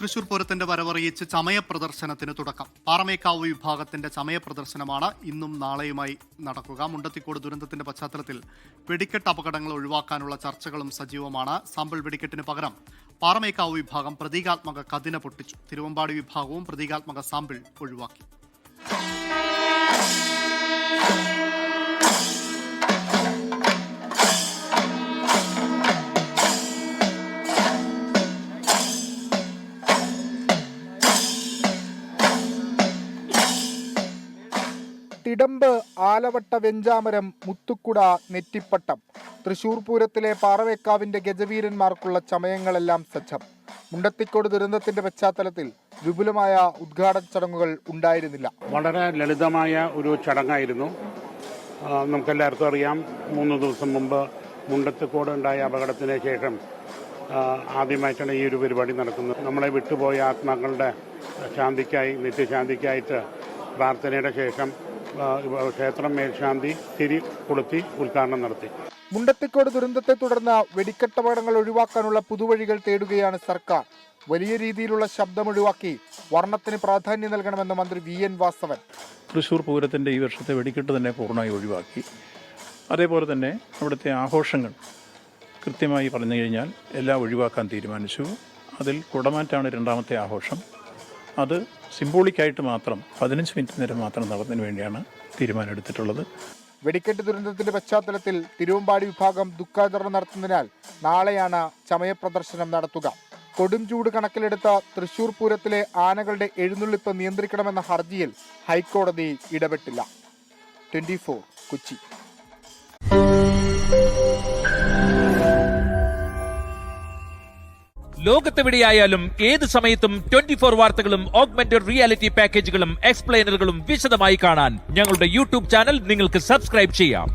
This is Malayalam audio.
തൃശൂർ പൂരത്തിന്റെ വരവറിയിച്ച് ചമയ പ്രദർശനത്തിന് തുടക്കം. പാറമേക്കാവ് വിഭാഗത്തിന്റെ ചമയ പ്രദർശനമാണ് ഇന്നും നാളെയുമായി നടക്കുക. മുണ്ടത്തിക്കോട് ദുരന്തത്തിന്റെ പശ്ചാത്തലത്തിൽ വെടിക്കെട്ട് അപകടങ്ങൾ ഒഴിവാക്കാനുള്ള ചർച്ചകളും സജീവമാണ്. സാമ്പിൾ വെടിക്കെട്ടിന് പകരം പാറമേക്കാവ് വിഭാഗം പ്രതീകാത്മക കതിന പൊട്ടിച്ചു. തിരുവമ്പാടി വിഭാഗവും പ്രതീകാത്മക സാമ്പിൾ ഒഴിവാക്കി. തിടമ്പ്, ആലവട്ട, വെഞ്ചാമരം, മുത്തുക്കുട, നെറ്റിപ്പട്ടം. തൃശൂർ പൂരത്തിലെ പാറമേക്കാവിന്റെ ഗജവീരന്മാർക്കുള്ള ചമയങ്ങളെല്ലാം സജ്ജം. മുണ്ടത്തിക്കോട് ദുരന്തത്തിന്റെ പശ്ചാത്തലത്തിൽ വിപുലമായ ഉദ്ഘാടന ചടങ്ങുകൾ ഉണ്ടായിരുന്നില്ല. വളരെ ലളിതമായ ഒരു ചടങ്ങായിരുന്നു. നമുക്കെല്ലാവർക്കും അറിയാം, 3 ദിവസം മുമ്പ് മുണ്ടത്തിക്കോട് ഉണ്ടായ അപകടത്തിന് ശേഷം ആദ്യമായിട്ടാണ് ഈ ഒരു പരിപാടി നടക്കുന്നത്. നമ്മളെ വിട്ടുപോയ ആത്മാക്കളുടെ ശാന്തിക്കായി, നിത്യശാന്തിക്കായിട്ട് പ്രാർത്ഥനയുടെ ശേഷം ക്ഷേത്രം മേൽശാന്തി തിരി കൊളുത്തി ഉദ്ഘാടനം നടത്തി. മുണ്ടത്തിക്കോട് ദുരന്തത്തെ തുടർന്ന് വെടിക്കെട്ടപകടങ്ങൾ ഒഴിവാക്കാനുള്ള പുതുവഴികൾ തേടുകയാണ് സർക്കാർ. വലിയ രീതിയിലുള്ള ശബ്ദം ഒഴിവാക്കി വർണ്ണത്തിന് പ്രാധാന്യം നൽകണമെന്ന് മന്ത്രി VN വാസവൻ. തൃശൂർ പൂരത്തിൻ്റെ ഈ വർഷത്തെ വെടിക്കെട്ട് തന്നെ പൂർണ്ണമായി ഒഴിവാക്കി. അതേപോലെ തന്നെ അവിടുത്തെ ആഘോഷങ്ങൾ കൃത്യമായി പറഞ്ഞു കഴിഞ്ഞാൽ എല്ലാം ഒഴിവാക്കാൻ തീരുമാനിച്ചു. അതിൽ കുടമാറ്റാണ് 2ാമത്തെ ആഘോഷം. അത് സിംബോളിക്കായിട്ട് മാത്രം 15 മിനിറ്റ് നേരം മാത്രം നടന്നതിന് വേണ്ടിയാണ് തീരുമാനമെടുത്തിട്ടുള്ളത്. വെടിക്കെട്ട് ദുരന്തത്തിന്റെ പശ്ചാത്തലത്തിൽ തിരുവമ്പാടി വിഭാഗം ദുഃഖാചരണം നടത്തുന്നതിനാൽ നാളെയാണ് ചമയ പ്രദർശനം നടത്തുക. കൊടും ചൂട് കണക്കിലെടുത്ത തൃശൂർ പൂരത്തിലെ ആനകളുടെ എഴുന്നള്ളിപ്പ് നിയന്ത്രിക്കണമെന്ന ഹർജിയിൽ ഹൈക്കോടതി ഇടപെട്ടില്ല. 24 കൊച്ചി. ലോകത്തെവിടെയായാലും ഏത് സമയത്തും 24 വാർത്തകളും ഓഗ്മെന്റഡ് റിയാലിറ്റി പാക്കേജുകളും എക്സ്പ്ലെയിനറുകളും വിശദമായി കാണാൻ ഞങ്ങളുടെ യൂട്യൂബ് ചാനൽ നിങ്ങൾക്ക് സബ്സ്ക്രൈബ് ചെയ്യാം.